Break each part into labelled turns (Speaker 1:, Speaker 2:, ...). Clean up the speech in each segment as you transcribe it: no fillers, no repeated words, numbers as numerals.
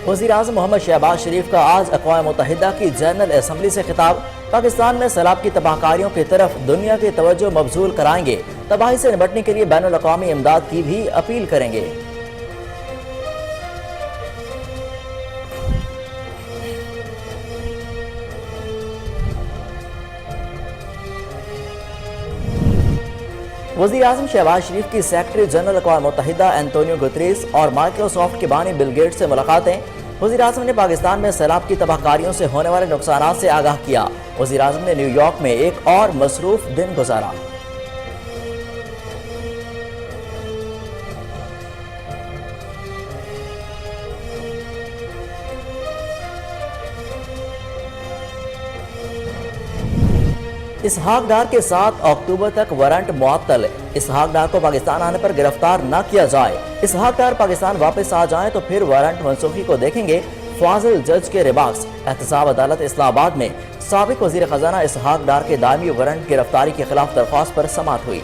Speaker 1: وزیر اعظم محمد شہباز شریف کا آج اقوام متحدہ کی جنرل اسمبلی سے خطاب۔ پاکستان میں سیلاب کی تباہ کاریوں کی طرف دنیا کی توجہ مبذول کرائیں گے، تباہی سے نمٹنے کے لیے بین الاقوامی امداد کی بھی اپیل کریں گے۔ وزیر اعظم شہباز شریف کی سیکرٹری جنرل اقوام متحدہ اینٹونیو گوتریس اور مائیکروسافٹ کے بانی بل گیٹس سے ملاقاتیں۔ وزیر اعظم نے پاکستان میں سیلاب کی تباہ کاریوں سے ہونے والے نقصانات سے آگاہ کیا۔ وزیر اعظم نے نیو یارک میں ایک اور مصروف دن گزارا۔ اسحاق ڈار کے 7 اکتوبر تک وارنٹ معطل۔ اسحاق ڈار کو پاکستان آنے پر گرفتار نہ کیا جائے۔ اسحاق ڈار پاکستان واپس آ جائیں تو پھر وارنٹ منسوخی کو دیکھیں گے۔ فاضل جج کے ریمارکس۔ احتساب عدالت اسلام آباد میں سابق وزیر خزانہ اسحاق ڈار کے دائمی وارنٹ گرفتاری کے خلاف درخواست پر سماعت ہوئی۔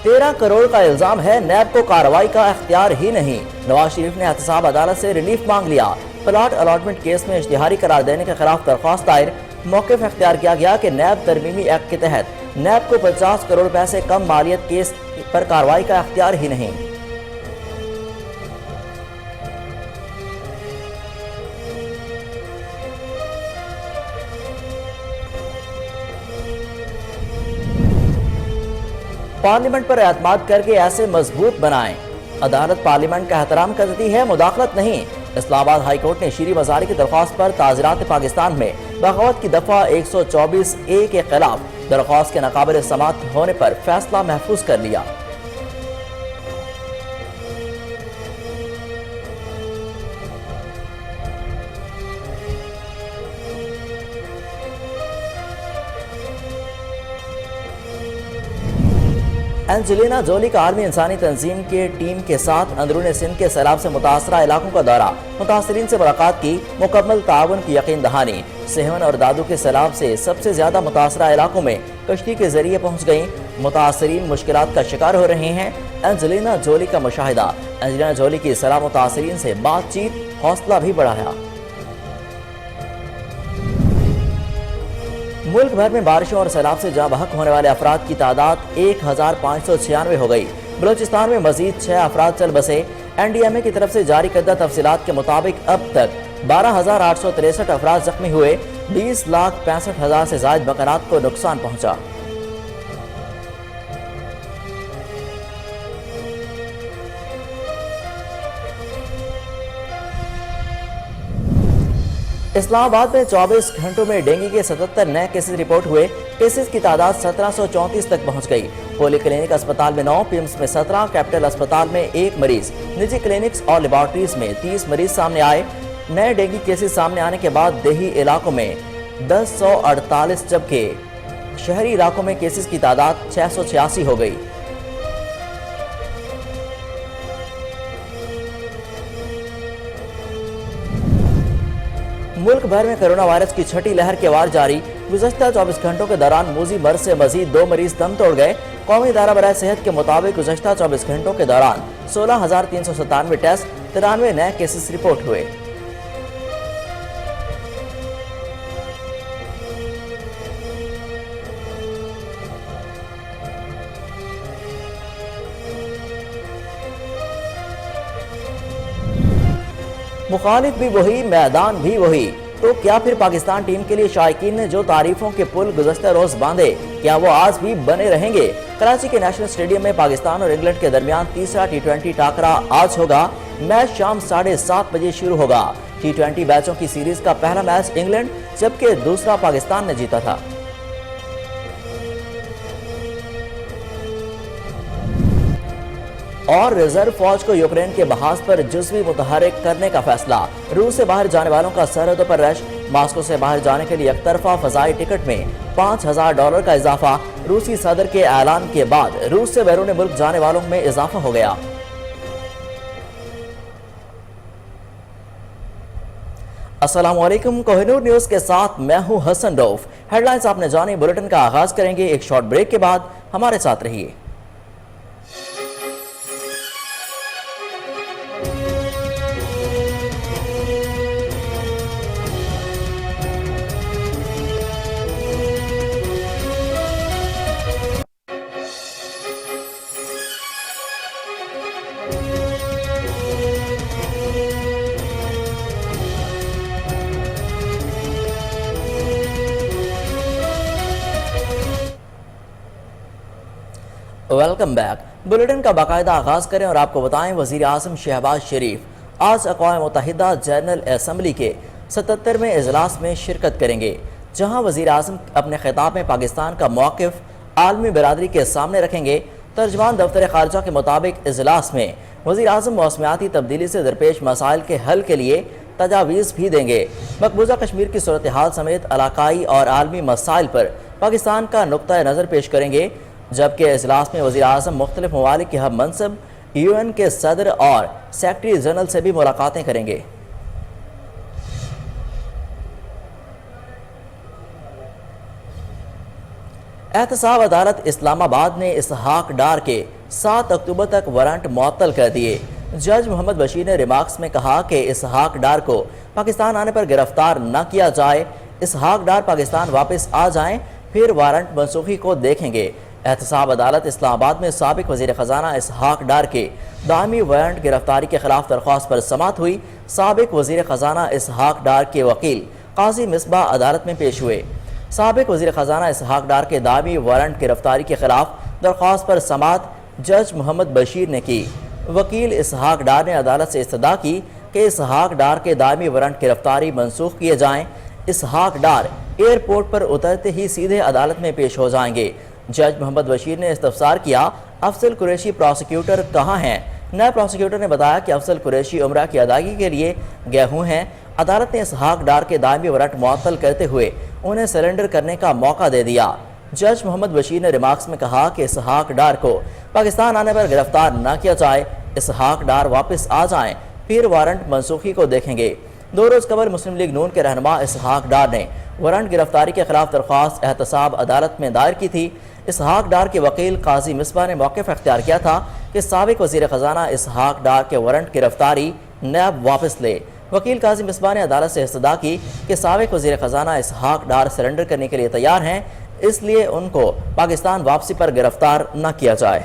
Speaker 1: $13 کروڑ کا الزام ہے، نیب کو کارروائی کا اختیار ہی نہیں۔ نواز شریف نے احتساب عدالت سے ریلیف مانگ لیا۔ پلاٹ الاٹمنٹ کیس میں اشتہاری قرار دینے کے خلاف درخواست دائر۔ موقف اختیار کیا گیا کہ نیب ترمیمی ایکٹ کے تحت نیب کو 50 کروڑ روپے سے کم مالیت کیس پر کارروائی کا اختیار ہی نہیں۔ پارلیمنٹ پر اعتماد کر کے ایسے مضبوط بنائیں۔ عدالت پارلیمنٹ کا احترام کرتی ہے، مداخلت نہیں۔ اسلام آباد ہائی کورٹ نے شیریں مزاری کی درخواست پر تعزیرات پاکستان میں بغاوت کی دفعہ 124A کے خلاف درخواست کے ناقابل سماعت ہونے پر فیصلہ محفوظ کر لیا۔ اینجلینا جولی کا عالمی انسانی تنظیم کے ٹیم کے ساتھ اندرون سندھ کے سیلاب سے متاثرہ علاقوں کا دورہ۔ متاثرین سے ملاقات کی، مکمل تعاون کی یقین دہانی۔ سہون اور دادو کے سیلاب سے سب سے زیادہ متاثرہ علاقوں میں کشتی کے ذریعے پہنچ گئیں۔ متاثرین مشکلات کا شکار ہو رہے ہیں۔ اینجلینا جولی کا مشاہدہ۔ اینجلینا جولی کی سیلاب متاثرین سے بات چیت، حوصلہ بھی بڑھایا۔ ملک بھر میں بارشوں اور سیلاب سے جاں بحق ہونے والے افراد کی تعداد 1596 ہو گئی۔ بلوچستان میں مزید 6 افراد چل بسے۔ NDMA کی طرف سے جاری کردہ تفصیلات کے مطابق اب تک 12,863 افراد زخمی ہوئے۔ 20,65,000 سے زائد مکانات کو نقصان پہنچا۔ اسلام آباد میں 24 گھنٹوں میں ڈینگی کے 77 نئے کیسز رپورٹ ہوئے۔ کیسز کی تعداد 1734 تک پہنچ گئی۔ پولی کلینک اسپتال میں 9، پیمز میں 17، کیپٹل اسپتال میں 1 مریض، نجی کلینکس اور لیبارٹریز میں 30 مریض سامنے آئے۔ نئے ڈینگی کیسز سامنے آنے کے بعد دیہی علاقوں میں 1048 جبکہ شہری علاقوں میں کیسز کی تعداد 686 ہو گئی۔ ملک بھر میں کرونا وائرس کی چھٹی لہر کے وار جاری۔ گزشتہ 24 گھنٹوں کے دوران موذی مرض سے مزید 2 مریض دم توڑ گئے۔ قومی ادارہ برائے صحت کے مطابق گزشتہ 24 گھنٹوں کے دوران 16,397 ٹیسٹ، 93 نئے کیسز رپورٹ ہوئے۔ مخالف بھی وہی، میدان بھی وہی۔ تو کیا پھر پاکستان ٹیم کے لیے شائقین نے جو تعریفوں کے پل گزشتہ روز باندھے، کیا وہ آج بھی بنے رہیں گے؟ کراچی کے نیشنل اسٹیڈیم میں پاکستان اور انگلینڈ کے درمیان تیسرا T20 ٹاکرا آج ہوگا۔ میچ شام 7:30 بجے شروع ہوگا۔ T20 میچوں کی سیریز کا پہلا میچ انگلینڈ جبکہ دوسرا پاکستان نے جیتا تھا۔ اور ریزرو فوج کو یوکرین کے محاذ پر جزوی متحرک کرنے کا فیصلہ۔ روس سے باہر جانے والوں کا سرحدوں پر رش۔ ماسکو سے باہر جانے کے لیے یک طرفہ فضائی ٹکٹ میں $5,000 کا اضافہ۔ روسی صدر کے اعلان کے بعد روس سے بیرون ملک جانے والوں میں اضافہ ہو گیا۔ السلام علیکم، کوہ نور نیوز کے ساتھ میں ہوں حسن روف۔ ہیڈ لائنز آپ نے جانی، بلیٹن کا آغاز کریں گے ایک شارٹ بریک کے بعد، ہمارے ساتھ رہیے۔ Welcome back. बुलेटिन का बाकायदा आगाज करें और आपको बताएं, वजीर आज़म शहबाज शरीफ आज अक़वाम मुत्तहिदा जनरल असम्बली के 77वें इजलास में शिरकत करेंगे, जहां वजीर आज़म अपने खिताब में पाकिस्तान का मौक़िफ़ आलमी बिरादरी के सामने रखेंगे। तर्जमान दफ्तर खारजा के मुताबिक इजलास में वजीर आज़म मौसमियाती तब्दीली से दरपेश मसाइल के हल के लिए तजावीज़ भी देंगे। मकबूजा कश्मीर की सूरत हाल समेत इलाकाई और आलमी मसाइल पर पाकिस्तान का नुक्ता नज़र पेश करेंगे, जबकि इजलास में वज़ीर आज़म मुख्तलिफ ममालिक के हम मनसब, UN के सदर और सेक्रेटरी जनरल से भी मुलाकातें करेंगे। एहतसाब अदालत इस्लामाबाद ने इसहाक डार के 7 अक्टूबर तक वारंट मुअत्तल कर दिए। जज मोहम्मद बशीर ने रिमार्क्स में कहा कि इसहाक डार को पाकिस्तान आने पर गिरफ्तार न किया जाए। इसहाक डार पाकिस्तान वापस आ जाएं, फिर वारंट मनसूखी को देखेंगे। एहतसाब अदालत इस्लामाबाद में साबिक वज़ीर ख़जाना इसहाक डार के दामी वारंट गिरफ्तारी के खिलाफ दरख्वास्त पर समाअत हुई। साबिक वज़ीर ख़जाना इसहाक डार के वकील काजी मिसबाह अदालत में पेश हुए। साबिक वज़ीर ख़जाना इसहाक डार के दामी वारंट गिरफ्तारी के खिलाफ दरख्वास्त पर समाअत जज मोहम्मद बशीर ने की। वकील इसहाक डार ने अदालत से इस्तदा की कि इसहाक डार के दामी वारंट गिरफ्तारी मनसूख किए जाएँ। इसहाक डार एयरपोर्ट पर उतरते ही सीधे अदालत में पेश हो जाएंगे। जज मोहम्मद बशीर ने इस्तफसार किया, अफजल कुरैशी प्रोसिक्यूटर कहाँ हैं? नए प्रोसिक्यूटर ने बताया कि अफजल कुरैशी उम्रा की अदायगी के लिए गए हुए हैं। अदालत ने इसहाक डार के दामी वारंट मुअत्तल करते हुए उन्हें सरेंडर करने का मौका दे दिया। जज मोहम्मद बशीर ने रिमार्क्स में कहा कि इसहाक डार को पाकिस्तान आने पर गिरफ्तार न किया जाए। इसहाक डार वापस आ जाएं, फिर वारंट मनसूखी को देखेंगे। 2 रोज़ कबल मुस्लिम लीग नून के रहनुमा इसहाक डार ने वारंट गिरफ्तारी के खिलाफ दरख्वास्त एहतसाब अदालत में दायर की थी। इसहाक डार के वकील काजी मिसबाह ने मौक़िफ़ अख्तियार किया था कि साबिक वज़ीर ख़जाना इसहाक डार के वारंट गिरफ्तारी नैब वापस ले। वकील काजी मिसबाह ने अदालत से इस्तदा की कि साबिक वज़ीर ख़जाना इसहाक डार सरेंडर करने के लिए तैयार हैं, इसलिए उनको पाकिस्तान वापसी पर गिरफ्तार न किया जाए।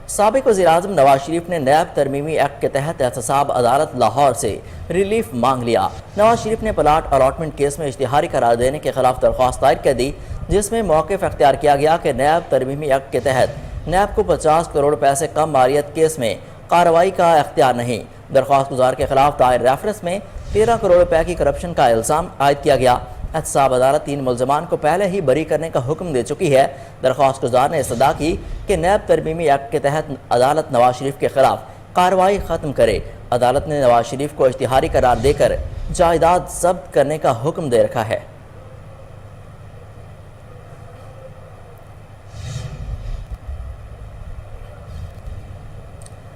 Speaker 1: साबिक वज़ीर आज़म नवाज शरीफ ने नैब तरमीमी एक्ट के तहत एहतसाब अदालत लाहौर से रिलीफ मांग लिया। नवाज शरीफ ने प्लाट अलॉटमेंट केस में इश्तिहारी करार देने के खिलाफ दरख्वास्त दायर कर दी, जिसमें मौक़िफ़ अख्तियार किया गया कि नैब तरमीमी एक्ट के तहत नैब को 50 करोड़ रुपए से कम मालियत केस में कार्रवाई का अख्तियार नहीं। दरख्वास्त गुजार के खिलाफ दायर रेफरेंस में 13 करोड़ रुपए की करप्शन का इल्ज़ाम आयद किया गया। एहतसाब अदालत 3 मुल्ज़मान को पहले ही बरी करने का हुक्म दे चुकी है। दरख्वास्त गुजार ने इस्तदा की कि नैब तरमीमी एक्ट के तहत अदालत नवाज शरीफ के खिलाफ कार्रवाई ख़त्म करे। अदालत ने नवाज शरीफ को इश्तिहारी करार देकर जायदाद जब्त करने का हुक्म दे रखा है।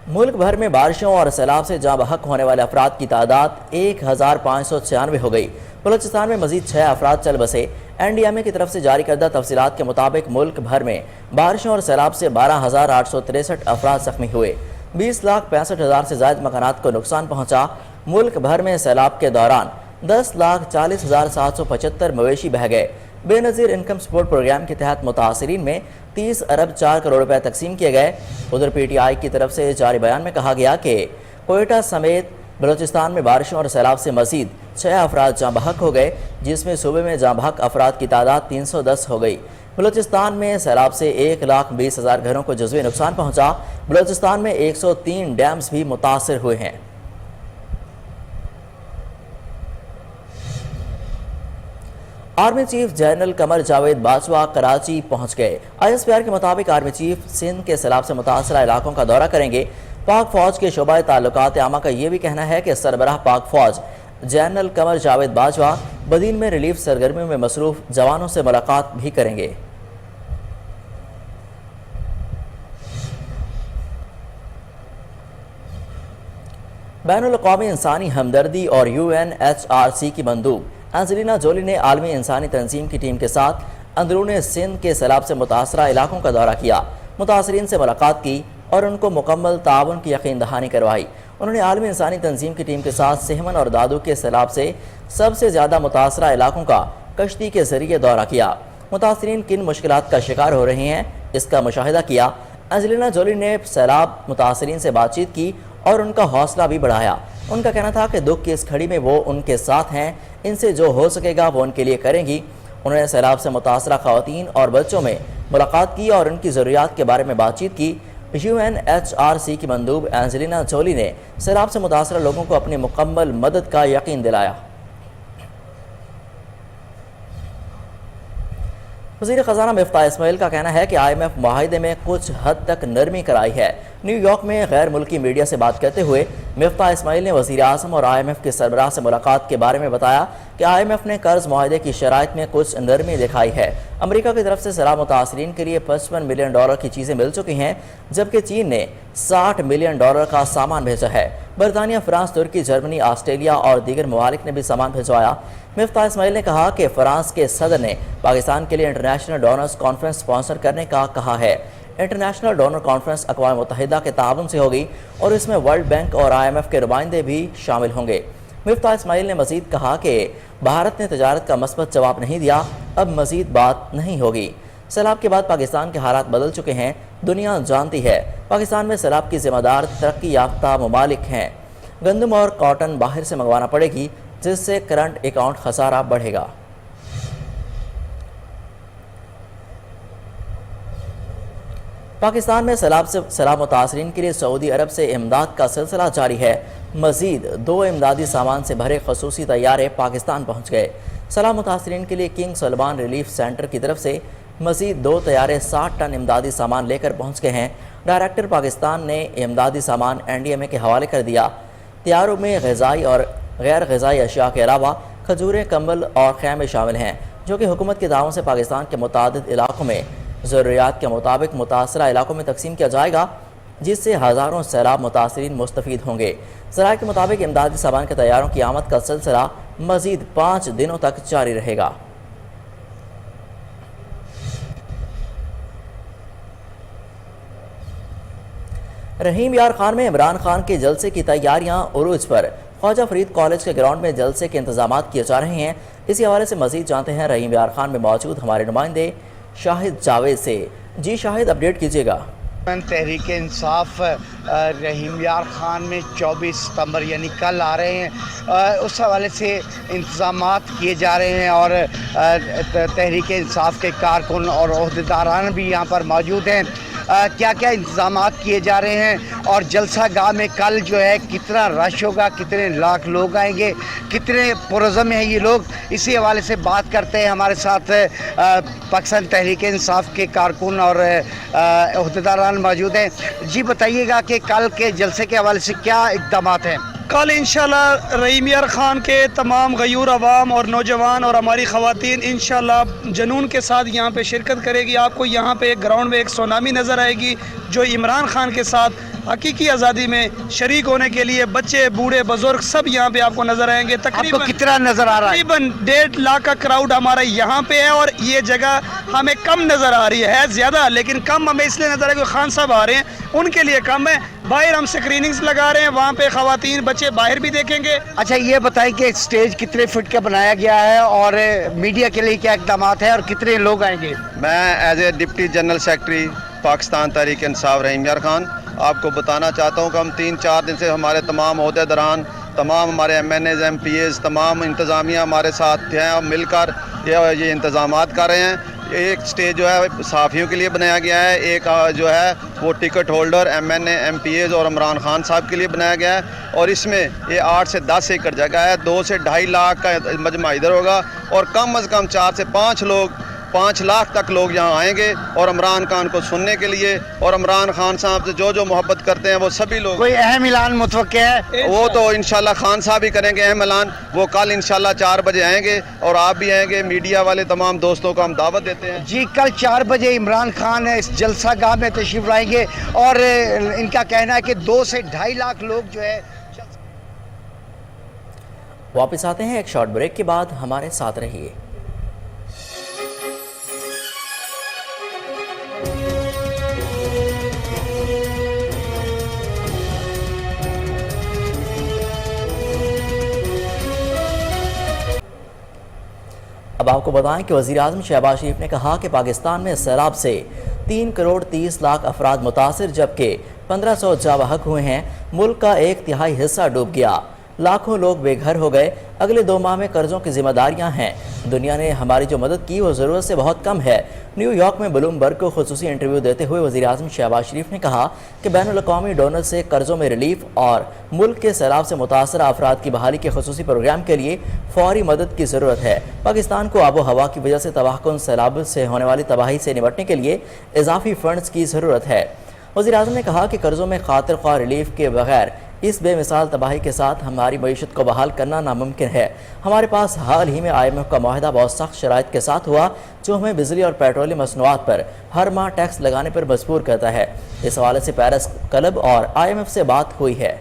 Speaker 1: मुल्क भर में बारिशों और सैलाब से जाँ बहक होने वाले अफराद की तादाद 1596 हो गई। बलूचिस्तान में मजीद 6 अफराद चल बसे। NDMA की तरफ से जारी करदा तफसीलात के मुताबिक मुल्क भर में बारिशों और सैलाब से 12,863 अफराद जख्मी हुए। 20,65,000 से ज़ायद मकानात को नुकसान पहुँचा। मुल्क भर में सैलाब के दौरान 10,40,775 मवेशी बह गए। बेनज़ीर इनकम सपोर्ट प्रोग्राम के तहत मुतासरीन में 30 अरब 4 करोड़ रुपए तकसीम किए गए। उधर PTI की तरफ से जारी बयान में कहा गया कि कोयटा समेत बलूचिस्तान में बारिशों और सैलाब से मजीद 6 अफराद जाँ बहक हो गए, जिसमें सूबे में जाँ बहक अफराद की तादाद 310 हो गई। बलूचिस्तान में सैलाब से 1,20,000 घरों को जज़वी नुकसान पहुँचा। बलूचिस्तान में 103 डैम्स भी मुतासर हुए हैं। Army chief general Qamar Javed Bajwa Karachi पहुंच गए। ISPR के मुताबिक आर्मी चीफ सिंध के सैलाब से मुतासरा इलाकों का दौरा करेंगे। पाक फौज के शोबा ताल्लुकात आमा का यह भी कहना है कि सरबराह पाक फौज जनरल कमर जावेद बाजवा बदीन में रिलीफ सरगर्मियों में मसरूफ जवानों से मुलाकात भी करेंगे। बैनुल-अक़वामी इंसानी हमदर्दी और UNHRC की मंदूब एंजेलिना जोली ने आलमी इंसानी तंजीम की टीम के साथ अंदरून सिंध के सैलाब से मुतासरा इलाकों का दौरा किया। मुतासरीन से मुलाकात की और उनको मुकम्मल ताउन की यकीन दहानी करवाई। उन्होंने आलमी इंसानी तंजीम की टीम के साथ सेहमन और दादू के सैलाब से सबसे ज़्यादा मुतासरा इलाकों का कश्ती के जरिए दौरा किया। मुतासरीन किन मुश्किलात का शिकार हो रहे हैं, इसका मुशाहिदा किया। एंजेलिना जोली ने सैलाब मुतासरीन से बातचीत की और उनका हौसला भी बढ़ाया। ان کا کہنا تھا کہ دکھ کی اس گھڑی میں وہ ان کے ساتھ ہیں، ان سے جو ہو سکے گا وہ ان کے لیے کریں گی۔ انہوں نے سیلاب سے متاثرہ خواتین اور بچوں میں ملاقات کی اور ان کی ضروریات کے بارے میں بات چیت کی۔ UNHRC کی مندوب اینجلینا جولی نے سیلاب سے متاثرہ لوگوں کو اپنی مکمل مدد کا یقین دلایا۔ وزیر خزانہ مفتاح اسماعیل کا کہنا ہے کہ IMF معاہدے میں کچھ حد تک نرمی کرائی ہے۔ نیو یارک میں غیر ملکی میڈیا سے بات کرتے ہوئے مفتاح اسماعیل نے وزیر اعظم اور IMF کے سربراہ سے ملاقات کے بارے میں بتایا کہ IMF نے قرض معاہدے کی شرائط میں کچھ نرمی دکھائی ہے۔ امریکہ کی طرف سے سیلاب متاثرین کے لیے $55 ملین کی چیزیں مل چکی ہیں، جبکہ چین نے $60 ملین کا سامان بھیجا ہے۔ برطانیہ، فرانس، ترکی، جرمنی، آسٹریلیا اور دیگر ممالک نے بھی سامان بھیجوایا۔ مفتاح اسماعیل نے کہا کہ فرانس کے صدر نے پاکستان کے لیے انٹرنیشنل ڈونرز کانفرنس اسپانسر کرنے کا کہا ہے۔ انٹرنیشنل ڈونر کانفرنس اقوام متحدہ کے تعاون سے ہوگی اور اس میں ورلڈ بینک اور IMF کے نمائندے بھی شامل ہوں گے۔ مفتاح اسماعیل نے مزید کہا کہ بھارت نے تجارت کا مثبت جواب نہیں دیا، اب مزید بات نہیں ہوگی۔ سیلاب کے بعد پاکستان کے حالات بدل چکے ہیں، دنیا جانتی ہے پاکستان میں سیلاب کی ذمہ دار ترقی یافتہ ممالک ہیں۔ گندم اور کاٹن باہر سے منگوانا پڑے گی، جس سے کرنٹ اکاؤنٹ خسارہ بڑھے گا۔ پاکستان میں سیلاب متاثرین کے لیے سعودی عرب سے امداد کا سلسلہ جاری ہے۔ مزید 2 امدادی سامان سے بھرے خصوصی طیارے پاکستان پہنچ گئے۔ سیلاب متاثرین کے لیے کنگ سلمان ریلیف سینٹر کی طرف سے مزید 2 طیارے 60 ٹن امدادی سامان لے کر پہنچ گئے ہیں۔ ڈائریکٹر پاکستان نے امدادی سامان NDMA کے حوالے کر دیا۔ طیاروں میں غذائی اور غیر غذائی اشیاء کے علاوہ کھجوریں، کمبل اور خیمے شامل ہیں، جو کہ حکومت کے تعاون سے پاکستان کے متعدد علاقوں میں ضروریات کے مطابق متاثرہ علاقوں میں تقسیم کیا جائے گا، جس سے ہزاروں سیلاب متاثرین مستفید ہوں گے۔ ذرائع کے مطابق امدادی سامان کے طیاروں کی آمد کا سلسلہ مزید 5 دنوں تک جاری رہے گا۔ رحیم یار خان میں عمران خان کے جلسے کی تیاریاں عروج پر۔ خواجہ فرید کالج کے گراؤنڈ میں جلسے کے انتظامات کیے جا رہے ہیں۔ اسی حوالے سے مزید جانتے ہیں رحیم یار خان میں موجود ہمارے نمائندے شاہد جاوید سے۔ جی شاہد، اپڈیٹ کیجیے گا۔
Speaker 2: تحریک انصاف رحیم یار خان میں 24 ستمبر یعنی کل آ رہے ہیں، اس حوالے سے انتظامات کیے جا رہے ہیں اور تحریک انصاف کے کارکن اور عہدیداران بھی یہاں پر موجود ہیں۔ کیا کیا انتظامات کیے جا رہے ہیں اور جلسہ گاہ میں کل جو ہے کتنا رش ہوگا، کتنے لاکھ لوگ آئیں گے، کتنے پرعزم ہیں یہ لوگ، اسی حوالے سے بات کرتے ہیں۔ ہمارے ساتھ پاکستان تحریک انصاف کے کارکن اور عہدیداران موجود ہیں۔ جی بتائیے گا کہ کل کے جلسے کے حوالے سے کیا اقدامات ہیں؟
Speaker 3: کل انشاءاللہ رحیم یار خان کے تمام غیور عوام اور نوجوان اور ہماری خواتین انشاءاللہ جنون کے ساتھ یہاں پہ شرکت کرے گی۔ آپ کو یہاں پہ ایک گراؤنڈ میں ایک سونامی نظر آئے گی جو عمران خان کے ساتھ حقیقی آزادی میں شریک ہونے کے لیے بچے، بوڑھے، بزرگ سب یہاں پہ آپ کو نظر آئیں گے۔
Speaker 2: تقریباً کتنا نظر آ رہا ہے؟
Speaker 3: تقریباً 1.5 لاکھ کا کراؤڈ ہمارا یہاں پہ ہے اور یہ جگہ ہمیں کم نظر آ رہی ہے زیادہ، لیکن کم ہمیں اس لیے نظر آ رہی ہے کہ خان صاحب آ رہے ہیں ان کے لیے کم ہے۔ باہر ہم سکریننگز لگا رہے ہیں، وہاں پہ خواتین بچے باہر بھی دیکھیں گے۔
Speaker 2: اچھا یہ بتائیں کہ سٹیج کتنے فٹ کا بنایا گیا ہے اور میڈیا کے لیے کیا اقدامات ہیں اور کتنے لوگ آئیں گے؟
Speaker 4: میں as a deputy general secretary Pakistan Tehreek Insaf رحیم یار خان آپ کو بتانا چاہتا ہوں کہ ہم 3-4 دن سے ہمارے تمام عہدیداران، تمام ہمارے MNAs MPAs، تمام انتظامیہ ہمارے ساتھ ہیں اور مل کر یہ انتظامات کر رہے ہیں۔ ایک سٹیج جو ہے صحافیوں کے لیے بنایا گیا ہے، ایک جو ہے وہ ٹکٹ ہولڈر MNA MPAs اور عمران خان صاحب کے لیے بنایا گیا ہے، اور اس میں یہ 8 سے 10 ایکڑ جگہ ہے، 2 سے 2.5 لاکھ کا مجمع ادھر ہوگا اور کم از کم 4 سے 5 لاکھ تک لوگ یہاں آئیں گے اور عمران خان کو سننے کے لیے، اور عمران خان صاحب سے جو محبت کرتے ہیں وہ سبھی لوگ۔
Speaker 2: کوئی اہم اعلان متوقع ہے؟
Speaker 4: وہ تو انشاءاللہ خان صاحب ہی کریں گے اہم اعلان، وہ کل انشاءاللہ 4 بجے آئیں گے اور آپ بھی آئیں گے، میڈیا والے تمام دوستوں کو ہم دعوت دیتے ہیں۔
Speaker 2: جی کل 4 بجے عمران خان اس جلسہ گاہ میں تشریف لائیں گے اور ان کا کہنا ہے کہ 2 سے 2.5 لاکھ لوگ جو ہے۔
Speaker 1: واپس آتے ہیں ایک شارٹ بریک کے بعد، ہمارے ساتھ رہیے۔ اب آپ کو بتائیں کہ وزیر اعظم شہباز شریف نے کہا کہ پاکستان میں سیلاب سے 3 کروڑ 30 لاکھ افراد متاثر، جبکہ 1500 جاں بحق ہوئے ہیں۔ ملک کا 1/3 حصہ ڈوب گیا۔ लाखों लोग बेघर हो गए। अगले 2 माह में कर्जों की जिम्मेदारियां हैं। दुनिया ने हमारी जो मदद की वो ज़रूरत से बहुत कम है। न्यूयॉर्क में ब्लूमबर्ग को खुसूसी इंटरव्यू देते हुए वज़ीर-ए-आज़म शहबाज शरीफ ने कहा कि बैनुल-अक़वामी डोनर से कर्जों में रिलीफ और मुल्क के सैलाब से मुतासर अफराद की बहाली के खुसूसी प्रोग्राम के लिए फौरी मदद की ज़रूरत है। पाकिस्तान को आबो हवा की वजह से तबाहकुन सैलाब से होने वाली तबाही से निपटने के लिए इजाफी फंड्स की ज़रूरत है। वज़ीर-ए-आज़म ने कहा कि कर्जों में खातिर ख्वाह रिलीफ के बगैर इस बेमिसाल तबाही के साथ हमारी मईशत को बहाल करना नामुमकिन है। हमारे पास हाल ही में IMF का मुआहदा बहुत सख्त शराइत के साथ हुआ जो हमें बिजली और पेट्रोलियम मसनूआत पर हर माह टैक्स लगाने पर मजबूर करता है। इस हवाले से पेरिस क्लब और IMF से बात हुई है।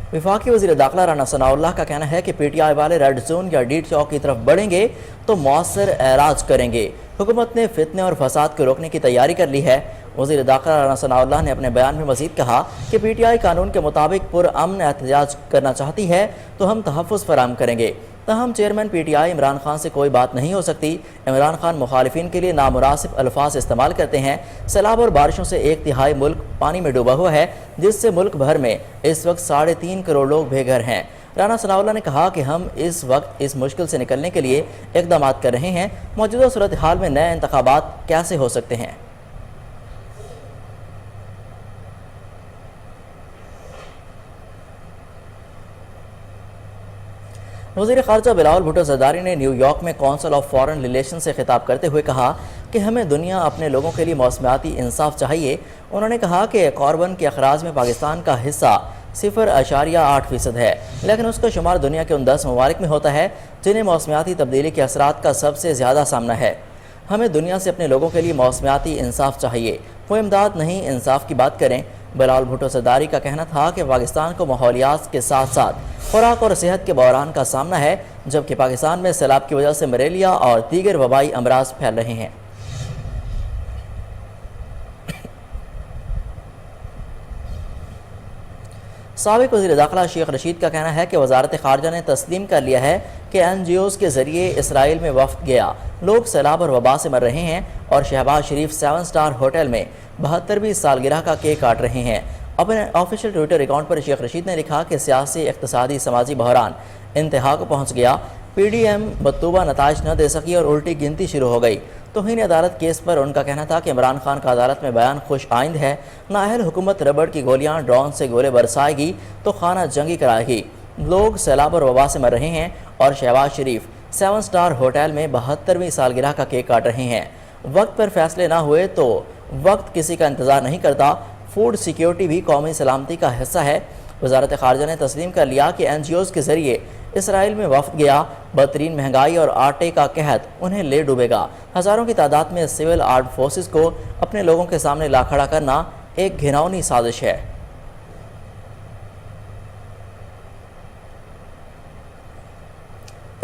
Speaker 1: वफाकी वज़ीर दाखिला राना सनाउल्लाह का कहना है कि PTI वाले रेड जोन या डी चौक की तरफ बढ़ेंगे तो मौसर एराज करेंगे। हुकूमत ने फितने और फसाद को रोकने की तैयारी कर ली है। वज़ीर दाखिला राना सनाउल्लाह ने अपने बयान में मज़ीद कहा कि PTI कानून के मुताबिक पुरअमन एहतजाज करना चाहती है तो हम तहफ़्फ़ुज़ फराहम करेंगे। तहम चेयरमैन PTI इमरान खान से कोई बात नहीं हो सकती। इमरान खान मुखालिफिन के लिए नामुनासिब अल्फाज इस्तेमाल करते हैं। सैलाब और बारिशों से 1/3 मुल्क पानी में डूबा हुआ है जिससे मुल्क भर में इस वक्त 3.5 करोड़ लोग बेघर हैं। राना सनाउल्लाह ने कहा कि हम इस वक्त इस मुश्किल से निकलने के लिए इक़दाम कर रहे हैं। मौजूदा सूरत हाल में नए इंतखाबात कैसे हो सकते हैं? वज़ीर ख़ारजा बिलावल भुट्टो ज़रदारी ने न्यूयॉर्क में काउंसिल ऑफ फॉरेन रिलेशन से खिताब करते हुए कहा कि हमें दुनिया अपने लोगों के लिए मौसमियाती इंसाफ चाहिए। उन्होंने कहा कि कार्बन के अखराज में पाकिस्तान का हिस्सा 0.8% है, लेकिन उसका शुमार दुनिया के उन 10 ममालिक में होता है जिन्हें मौसमियाती तब्दीली के असरात का सबसे ज़्यादा सामना है। हमें दुनिया से अपने लोगों के लिए मौसमियाती इंसाफ चाहिए, वो इमदाद नहीं इंसाफ की बात करें। बिलावल भुट्टो ज़रदारी का कहना था कि पाकिस्तान को माहौलियात के साथ साथ खुराक और सेहत के बहरान का सामना है, जबकि पाकिस्तान में सैलाब की वजह से मलेरिया और दीगर वबाई अमराज फैल रहे हैं। साबिक वज़ीर दाखिला शेख रशीद का कहना है कि वज़ारत ख़ारजा ने तस्लीम कर लिया है कि NGOs के ज़रिए इसराइल में वफ़द गया लोग सैलाब और वबा से मर रहे हैं और शहबाज शरीफ 7 स्टार होटल में 72वीं सालगिरह का केक काट रहे हैं। अपने ऑफिशियल ट्विटर अकाउंट पर शेख रशीद ने लिखा कि सियासी, इक़्तिसादी, समाजी बहरान इंतहा को पहुँच गया। PDM मतलूबा नताइज न दे सकी और उल्टी गिनती शुरू हो गई। तौहीन अदालत केस पर उनका कहना था कि इमरान खान का अदालत में बयान खुश आइंद है। नाअहल हुकूमत रबड़ की गोलियां ड्रोन से गोले बरसाएगी तो खाना जंगी कराएगी। लोग सैलाब और वबा से मर रहे हैं और शहबाज शरीफ 7 स्टार होटल में 72वीं सालगिरह का केक काट रहे हैं। वक्त पर फैसले ना हुए तो वक्त किसी का इंतज़ार नहीं करता। फूड सिक्योरिटी भी कौमी सलामती का हिस्सा है। वज़ारत ख़ारजा ने तस्लीम कर लिया कि NGOs के ज़रिए इसराइल में वफ़द गया। बदतरीन महंगाई और आटे का कहत उन्हें ले डूबेगा। हज़ारों की तादाद में सिविल आर्म फोर्सेस को अपने लोगों के सामने ला खड़ा करना एक घिनौनी साजिश है।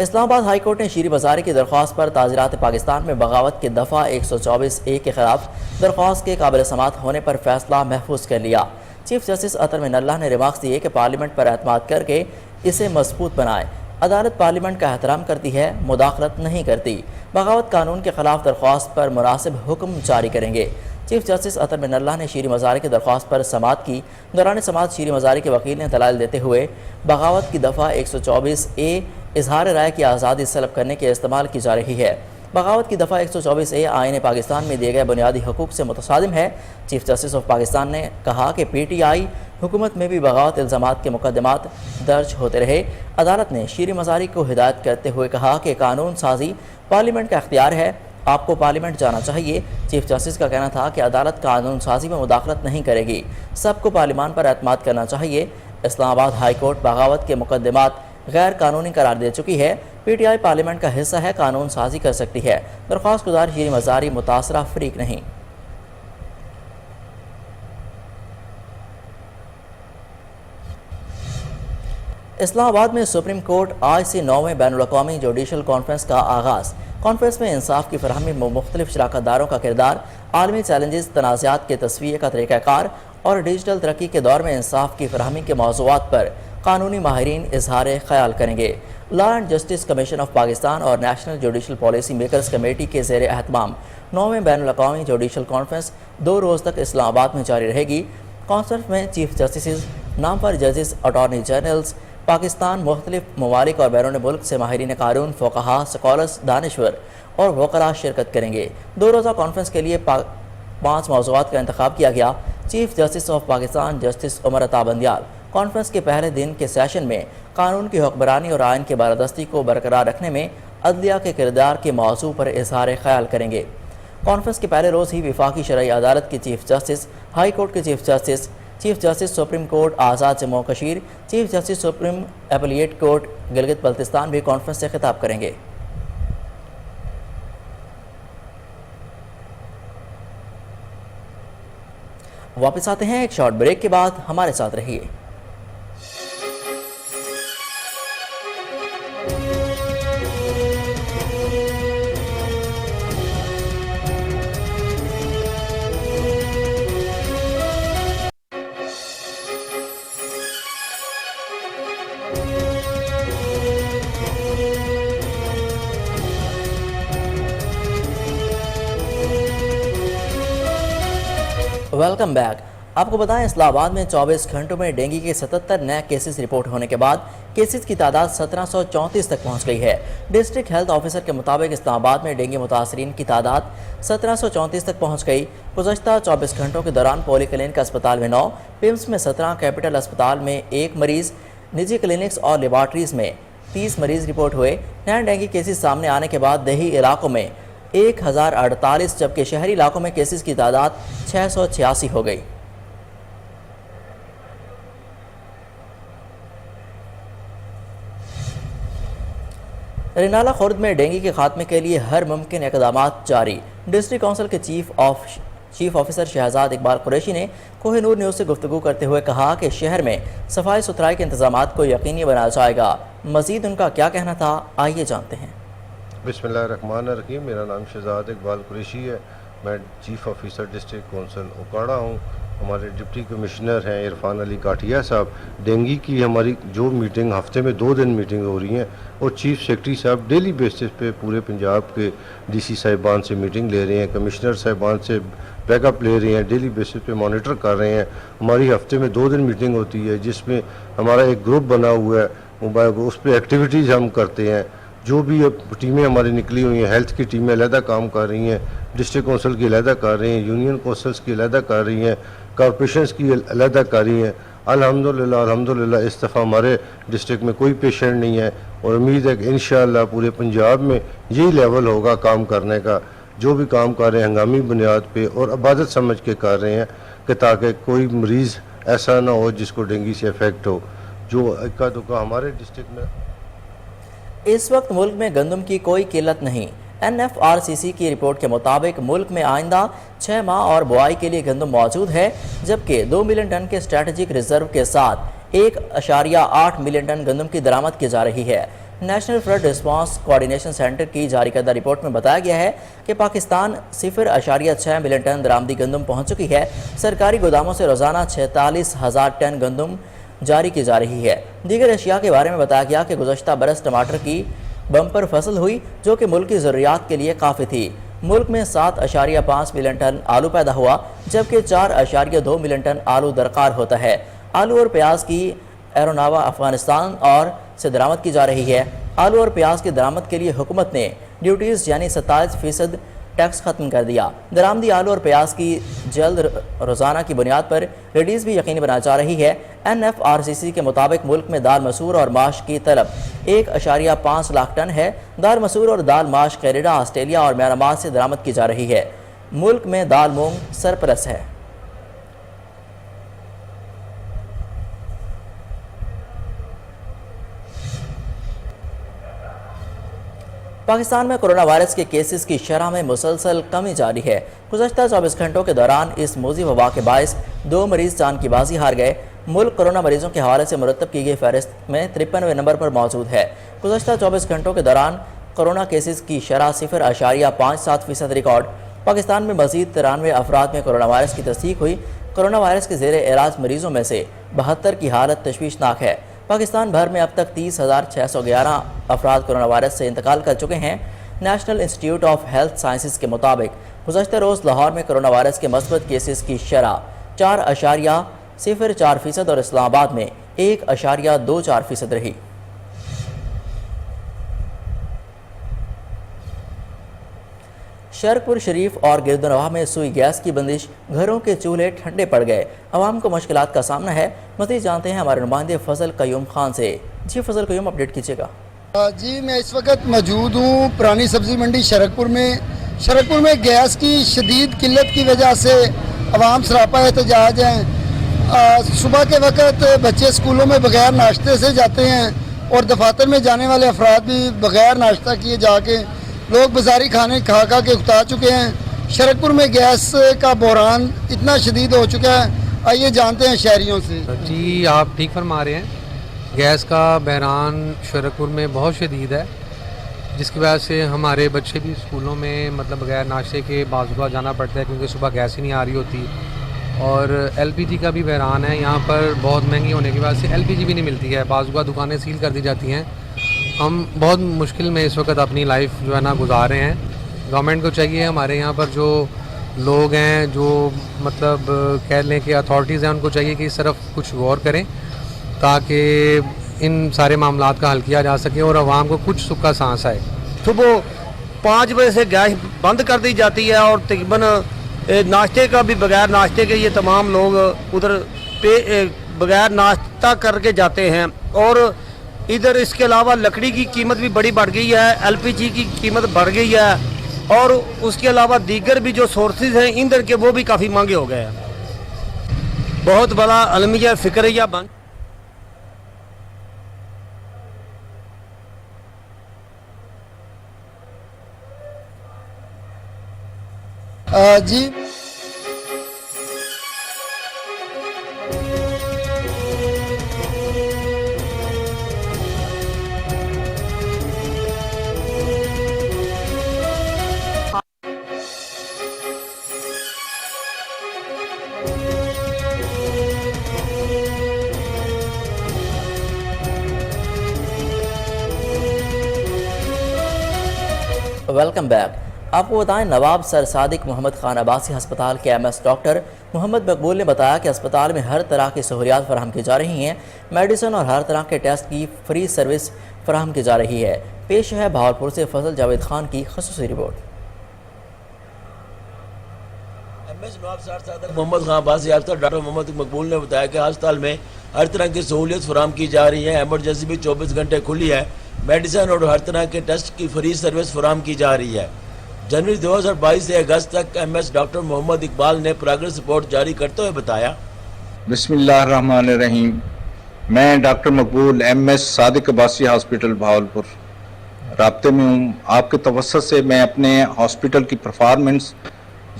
Speaker 1: इस्लामाबाद हाई कोर्ट ने शीरी मज़ारी की दरख्वास्त पर ताज़ीरात पाकिस्तान में बगावत की दफ़ा 124A के खिलाफ दरख्वास्त के काबिल समात होने पर फैसला महफूज कर लिया। चीफ जस्टिस अतर मिनल्लाह ने रिमार्क्स दिए कि पार्लियामेंट पर एतमाद करके इसे मजबूत बनाए। अदालत पार्लियामेंट का एहतराम करती है, मुदाखलत नहीं करती। बगावत कानून के खिलाफ दरख्वास्त पर मुनासिब हुक्म जारी करेंगे। चीफ जस्टिस अतर मिनल्लाह ने शीरी मज़ारी की दरख्वास्त पर समात की। दौरान समात शीरी मज़ारी के वकील ने दलाइल देते हुए बगावत की दफ़ा 124A इजहार राय की आज़ादी सलब करने के इस्तेमाल की जा रही है। बगावत की दफ़ा 124A आईन पाकिस्तान में दिए गए बुनियादी हकूक़ से मुतसादिम है। चीफ जस्टिस ऑफ पाकिस्तान ने कहा कि PTI हुकूमत में भी बगावत इल्ज़ामात के मुकदमात दर्ज होते रहे। अदालत ने शीरी मज़ारी को हिदायत करते हुए कहा कि कानून साजी पार्लियामेंट का इख्तियार है, आपको पार्लियामेंट जाना चाहिए। चीफ जस्टिस का कहना था कि अदालत कानून साजी में मुदाखलत नहीं करेगी, सबको पार्लियामान पर एतमाद करना चाहिए। इस्लामाबाद हाई कोर्ट बगावत के मुकदमात गैर कानूनी करार दे चुकी है। PTI पार्लियामेंट का हिस्सा है, कानून साजी कर सकती है। दरख्वास्त गुजार शीरी मज़ारी मुतासरा फरीक नहीं। इस्लामाबाद में सुप्रीम कोर्ट आज से 9वें बैनुल-अक़वामी जुडिशल कॉन्फ्रेंस का आगाज़। कॉन्फ्रेंस में इंसाफ की फरहमी में मुख्तलिफ शराकतदारों का किरदार, आलमी चैलेंजेस, तनाज़ात के तस्वीर का तरीक़ाकार और डिजिटल तरक्की के दौर में इंसाफ की फरहमी के मौज़ूआत पर قانونی ماہرین اظہار خیال کریں گے۔ Law and justice commission of Pakistan اور national judicial policy makers committee کے زیر اہتمام 9ویں بین الاقوامی جوڈیشل کانفرنس 2 روز تک اسلام آباد میں جاری رہے گی۔ کانفرنس میں چیف جسٹسز، نامور ججز، اٹارنی جنرلز پاکستان، مختلف ممالک اور بیرون ملک سے ماہرین قانون، فقہا، سکالرز، دانشور اور وکلاء شرکت کریں گے۔ 2 روزہ کانفرنس کے لیے 5 موضوعات کا انتخاب کیا گیا۔ Chief justice of Pakistan justice Umar Ata Bandial conference کے پہلے دن کے سیشن میں قانون کی حکمرانی اور آئین کی بالادستی کو برقرار رکھنے میں عدلیہ کے کردار کے موضوع پر اظہار خیال کریں گے۔ کانفرنس کے پہلے روز ہی وفاقی شرعی عدالت کے چیف جسٹس، ہائی کورٹ کے chief justice, chief justice supreme court Azad Jammu و Kashmir, chief justice supreme appellate court Gilgit Baltistan بھی کانفرنس سے خطاب کریں گے۔ واپس آتے ہیں ایک شارٹ بریک کے بعد، ہمارے ساتھ رہیے۔ Welcome back. آپ کو بتائیں اسلام آباد میں 24 گھنٹوں میں ڈینگی کے 77 نئے کیسز رپورٹ ہونے کے بعد کیسز کی تعداد 1734 تک پہنچ گئی ہے۔ ڈسٹرکٹ ہیلتھ آفیسر کے مطابق اسلام آباد میں ڈینگی متاثرین کی تعداد 1734 تک پہنچ گئی۔ گزشتہ 24 گھنٹوں کے دوران پولی کلینک اسپتال میں 9، پیمز میں 17، کیپٹل اسپتال میں 1 مریض، نجی کلینکس اور لیبارٹریز میں 30 مریض رپورٹ ہوئے۔ نئے ڈینگی کیسز سامنے آنے کے بعد دیہی علاقوں میں 1048 جبکہ شہری علاقوں میں کیسز کی تعداد 686 ہو گئی۔ رینالہ خورد میں ڈینگی کے خاتمے کے لیے ہر ممکن اقدامات جاری۔ ڈسٹرکٹ کونسل کے چیف آفیسر شہزاد اقبال قریشی نے کوہ نور نیوز سے گفتگو کرتے ہوئے کہا کہ شہر میں صفائی ستھرائی کے انتظامات کو یقینی بنایا جائے گا۔ مزید ان کا کیا کہنا تھا، آئیے جانتے ہیں۔
Speaker 5: بسم اللہ الرحمن الرحیم۔ میرا نام شہزاد اقبال قریشی ہے، میں chief officer district council Okara ہوں۔ ہمارے ڈپٹی کمشنر ہیں عرفان علی کاٹیا صاحب۔ ڈینگی کی ہماری جو میٹنگ ہفتے میں 2 دن میٹنگ ہو رہی ہیں اور چیف سیکرٹری صاحب ڈیلی بیسس پہ پورے پنجاب کے ڈی سی صاحبان سے میٹنگ لے رہے ہیں، کمشنر صاحبان سے بیک اپ لے رہے ہیں، ڈیلی بیسس پہ مانیٹر کر رہے ہیں۔ ہماری ہفتے میں 2 دن میٹنگ ہوتی ہے جس میں ہمارا ایک گروپ بنا ہوا ہے، اس پہ ایکٹیویٹیز ہم کرتے ہیں۔ جو بھی ٹیمیں ہماری نکلی ہوئی ہیں، ہیلتھ کی ٹیمیں علیحدہ کام کر رہی ہیں، ڈسٹرکٹ کونسل کی علیحدہ کر رہی ہیں، یونین کونسلز کی علیحدہ کر رہی ہیں، کارپوریشنز کی علیحدہ کر رہی ہیں۔ الحمدللہ اس دفعہ ہمارے ڈسٹرکٹ میں کوئی پیشنٹ نہیں ہے اور امید ہے کہ انشاءاللہ پورے پنجاب میں یہی لیول ہوگا کام کرنے کا۔ جو بھی کام کر رہے ہیں ہنگامی بنیاد پہ اور عبادت سمجھ کے کر رہے ہیں کہ تاکہ کوئی مریض ایسا نہ ہو جس کو ڈینگی سے افیکٹ ہو۔ جو اکا دکا ہمارے ڈسٹرکٹ میں
Speaker 1: اس وقت ملک میں گندم کی کوئی قلت نہیں۔ NFRCC کی رپورٹ کے مطابق ملک میں آئندہ 6 ماہ اور بوائی کے لیے گندم موجود ہے، جبکہ 2 ملین ٹن کے اسٹریٹجک ریزرو کے ساتھ 1.8 ملین ٹن گندم کی درآمد کی جا رہی ہے۔ National flood response coordination centre کی جاری کردہ رپورٹ میں بتایا گیا ہے کہ پاکستان 0.6 ملین ٹن درآمدی گندم پہنچ چکی ہے۔ سرکاری گوداموں سے روزانہ 46,000 ٹن گندم جاری کی جا رہی ہے۔ دیگر اشیاء کے بارے میں بتایا گیا کہ گزشتہ برس ٹماٹر کی بمپر فصل ہوئی جو کہ ملک کی ضروریات کے لیے کافی تھی۔ ملک میں 7.5 ملین ٹن آلو پیدا ہوا، جبکہ 4.2 ملین ٹن آلو درکار ہوتا ہے۔ آلو اور پیاز کی ایروناوا افغانستان اور سے درآمد کی جا رہی ہے۔ آلو اور پیاز کی درآمد کے لیے حکومت نے ڈیوٹیز یعنی 27% ٹیکس ختم کر دیا۔ درآمدی آلو اور پیاز کی جلد روزانہ کی بنیاد پر ریلیز بھی یقینی بنائی جا رہی ہے۔ NFRCC کے مطابق ملک میں دال مسور اور ماش کی طلب 1.5 لاکھ ٹن ہے۔ دال مسور اور دال ماش کینیڈا، آسٹریلیا اور میانمار سے درآمد کی جا رہی ہے۔ ملک میں دال مونگ سرپلس ہے۔ پاکستان میں کرونا وائرس کے کیسز کی شرح میں مسلسل کمی جاری ہے۔ گزشتہ 24 گھنٹوں کے دوران اس موذی وبا کے باعث 2 مریض جان کی بازی ہار گئے۔ ملک کرونا مریضوں کے حوالے سے مرتب کی گئی فہرست میں 53ویں نمبر پر موجود ہے۔ گزشتہ 24 گھنٹوں کے دوران کرونا کیسز کی شرح 0.57% ریکارڈ۔ پاکستان میں مزید 93 افراد میں کرونا وائرس کی تصدیق ہوئی۔ کرونا وائرس کے زیر علاج مریضوں میں سے 72 کی حالت تشویشناک ہے۔ पाकिस्तान भर में अब तक 30,611 अफराद कोरोना वायरस से इंतकाल कर चुके हैं। National institute of health sciences के मुताबिक गुज़श्ता रोज़ लाहौर में कोरोना वायरस के मस्बत केसेस की शरह 4.04% और इस्लामाबाद में 1.24% रही। शरकपुर शरीफ और गिरदनवाह में सुई गैस की बंदिश, घरों के चूल्हे ठंडे पड़ गए, आवाम को मुश्किलात का सामना है। मज़ीद जानते हैं हमारे नुमाइंदे फजल कयूम खान से। जी फजल कयूम, अपडेट कीजिएगा।
Speaker 6: जी, मैं इस वक्त मौजूद हूँ पुरानी सब्ज़ी मंडी शरकपुर में गैस की शदीद किल्लत की वजह से अवाम सरापा एहतजाज हैं। सुबह के वक्त बच्चे स्कूलों में बग़ैर नाश्ते से जाते हैं और दफातर में जाने वाले अफराद भी बग़ैर नाश्ता किए जाके लोग बाजारी खाने खा के उकता चुके हैं। शरकपुर में गैस का बहरान इतना शदीद हो चुका है, आइए जानते हैं शहरियों से।
Speaker 7: जी, आप ठीक फरमा रहे हैं। गैस का बहरान शरकपुर में बहुत शदीद है, जिसकी वजह से हमारे बच्चे भी स्कूलों में मतलब बगैर नाश्ते के बाज़ुका जाना पड़ता है, क्योंकि सुबह गैस ही नहीं आ रही होती। और एलपीजी का भी बहरान है, यहाँ पर बहुत महंगी होने की वजह से एलपीजी भी नहीं मिलती है, बाज़ुका दुकानें सील कर दी जाती हैं। हम बहुत मुश्किल में इस वक्त अपनी लाइफ जो है ना गुजार रहे हैं। गवर्नमेंट को चाहिए, हमारे यहाँ पर जो लोग हैं, जो मतलब कह लें कि अथॉरिटीज़ हैं, उनको चाहिए कि इस तरफ कुछ गौर करें ताकि इन सारे मामलात का हल किया जा सके और आवाम को कुछ सुख का सांस आए।
Speaker 8: सुबह 5 बजे से गैस बंद कर दी जाती है और तकरीबन नाश्ते का भी बगैर नाश्ते के ये तमाम लोग उधर बगैर नाश्ता करके जाते हैं। और इधर इसके अलावा लकड़ी की कीमत भी बड़ी बढ़ गई है, एलपीजी की कीमत बढ़ गई है, और उसके अलावा दीगर भी जो सोर्सेज हैं ईंधन के वो भी काफ़ी महंगे हो गए हैं। बहुत बड़ा अलमिया फिक्रिया बन
Speaker 6: जी,
Speaker 1: वेलकम बैक। आपको बताएं, नवाब सर सादिक मोहम्मद खान अब्बासी हस्पताल के एमएस डॉक्टर मोहम्मद मकबूल ने बताया कि अस्पताल में हर तरह की सहूलियात फराहम की जा रही हैं। मेडिसिन और हर तरह के टेस्ट की फ्री सर्विस फराहम की जा रही है। पेश है भावलपुर से फजल जावेद खान की खसूसी रिपोर्ट।
Speaker 9: एमएस नवाब सर सादिक मोहम्मद खान अब्बासी हस्पताल डॉक्टर मोहम्मद मकबूल ने बताया कि अस्पताल में हर तरह की सहूलियत फराहम की जा रही है। एमरजेंसी भी 24 घंटे खुली है। मेडिसिन और हर तरह के टेस्ट की फ्री सर्विस फराहम की जा रही है। जनवरी 2022 से अगस्त तक एमएस डॉक्टर मोहम्मद इकबाल ने प्रोग्रेस रिपोर्ट जारी करते हुए बताया,
Speaker 10: बिस्मिल्लाहिर्रहमानिर्रहीम। मैं डॉक्टर मकबूल एमएस सादिक अब्बासी हॉस्पिटल भावलपुर राब्ते में हूँ। आपके तवस्सुत से मैं अपने हॉस्पिटल की परफॉर्मेंस